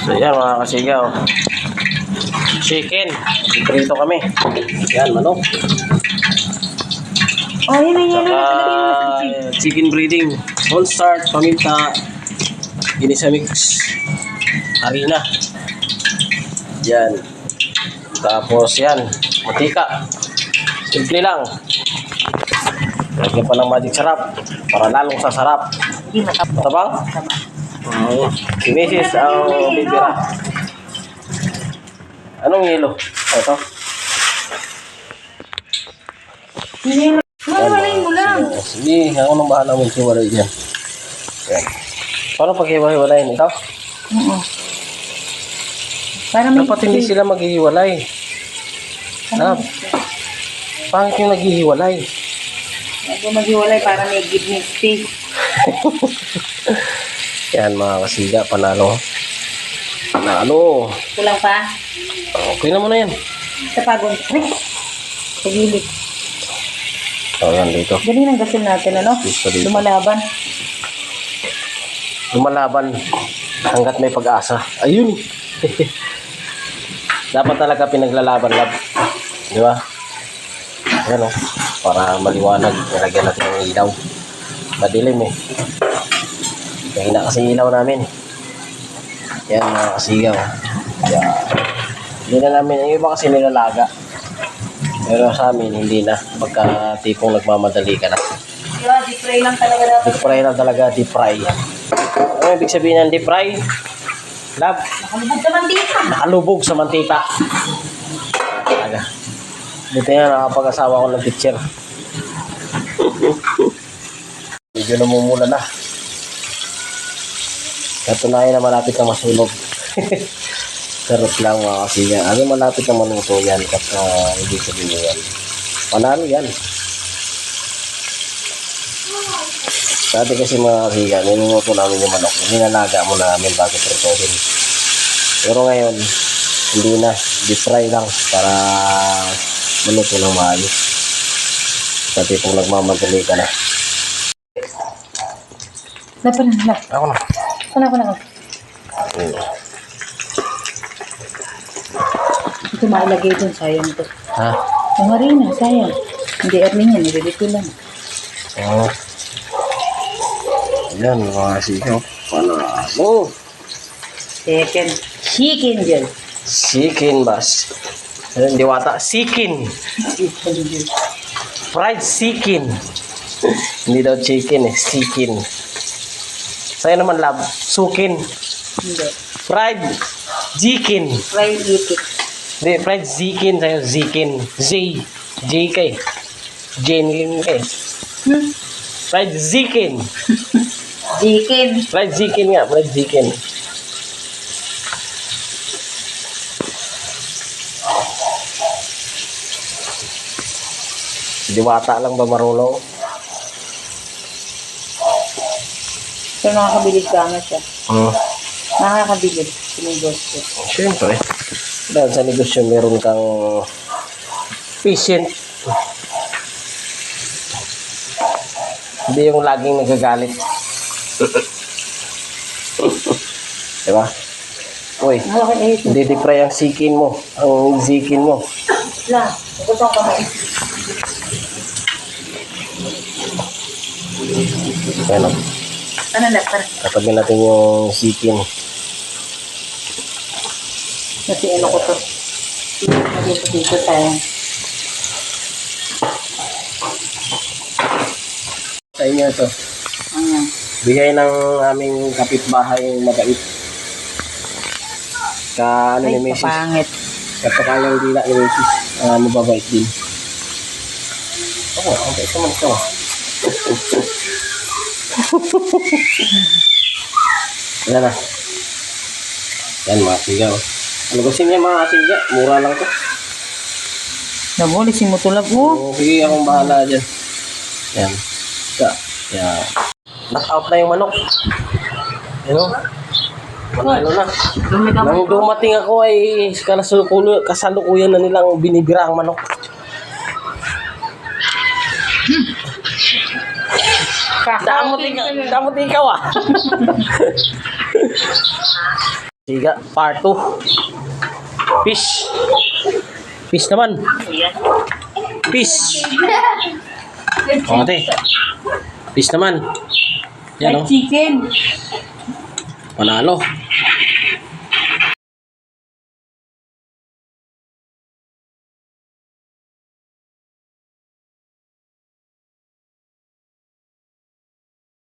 So yan mga kasigaw. Chicken. Prito kami. Yan, manok. Oh, yun na yun. Saka chicken breading. Cornstarch, paminta. Ginisa mix. Harina. Yan. Tapos yan. Matika. Simple lang. Lagyan pa ng magic sarap. Para lalong sasarap. Hindi matapos. Matabang? Si Mrs. ang bibira. Anong yelo? Ito. Mawalay mo lang. Sige, ako nang bahala mo hiwalay dyan. Yan. Paano pag hiwalayin ito? Oo. Para may Dapat hindi sila maghihiwalay. Pangit yung naghihiwalay. Bago maghiwalay para may give me space. Yan mga kasiga, panalo. Panalo. Kulang pa. Okay na mo na yan. Sa pagod. Pagilip. So yan dito. Ganyan ang gasol natin, ano? Dito. Lumalaban. Lumalaban hanggat may pag-asa. Ayun. Dapat talaga pinaglalaban, lab. Di ba? Yan o. Para maliwanag. Nilagyan natin ng ilaw. Madilim eh. Kaya na kasi ilaw namin. Yan mga kasigaw. Yan. Hindi na namin. Yung iba kasi nilalaga. Pero sa amin, hindi na. Pagka tipong nagmamadali ka na. Diba, deep fry lang talaga dapat. Deep fry lang talaga. Deep fry. Ano ibig sabihin ng deep fry? Lab. Nakalubog sa mantika. Nakalubog sa mantika. Talaga. Buti nga nakapag-asawa ko ng picture. Medyo namumula na. Katunayan na malapit na masunog. Sarap lang mga kasiga. Ano malapit na maluto yan kasi ibig sabihin yan. Panalo yan. Dati kasi mga kasiga, ninunuto namin yung manok. Ninalaga muna namin bago pritohin. Pero ngayon, hindi na. Deep fry lang para maluto ng maayos. Dati kung nagmamadali ka na. Laban na. Ako na. Ako. Ito mailagay dun, sayang ito. Ha? Yung harina, sayang. Hindi earning yan, nililito lang. Oo. Ayan, mga kasiga. Panalo. Second, chicken dyan. Chicken bas. Hindi wata. Chicken. Chicken dyan. Fried chicken. Hindi daw chicken eh. Chicken. Sa'yo naman lab. Sukin. Hindi. Fried chicken. Fried chicken. Hindi, fried chicken. Sa'yo chicken. Z. J kay. Jane kay. Fried chicken. Chicken. Fried chicken nga. Fried chicken. Diwata lang ba marunong? So, nakakabilib ka nga siya. Hmm. Nakakabilib. Sinigosyo. Siyempre. Dahil sa negosyo meron kang patient. Hindi yung laging nagagalit. Diba? Uy, Okay, hindi di-fry ang sikin mo. Ang zikin mo. lang. Iputong kamay. Ayan o. Ano na? Katabi natin yung sikin. Kasi ano ko to. Dito tayo. Sa inyo ito. Ayan. Bigay ng aming kapitbahay mabait. Ano ni Ay, Mrs. kapangit. Kapakalang dila ni Mrs. Mababait din. Oo, okay. Ito man ito. Yan na. Yan mga sigaw. Ano gusto niya mga siga? Mura lang to. Nabuli si Mutulab mo. So, sige akong bahala dyan. Yan. Yan. Knock out na yung manok. Ano? Manalo na. Nang dumating ako ay kasalukuyan na nilang binibira ang manok. Damot ikaw ah. Siga, part 2. Fish. Fish naman. Fish. O, ate. Fish naman. Yan, o. Chicken. Panalo.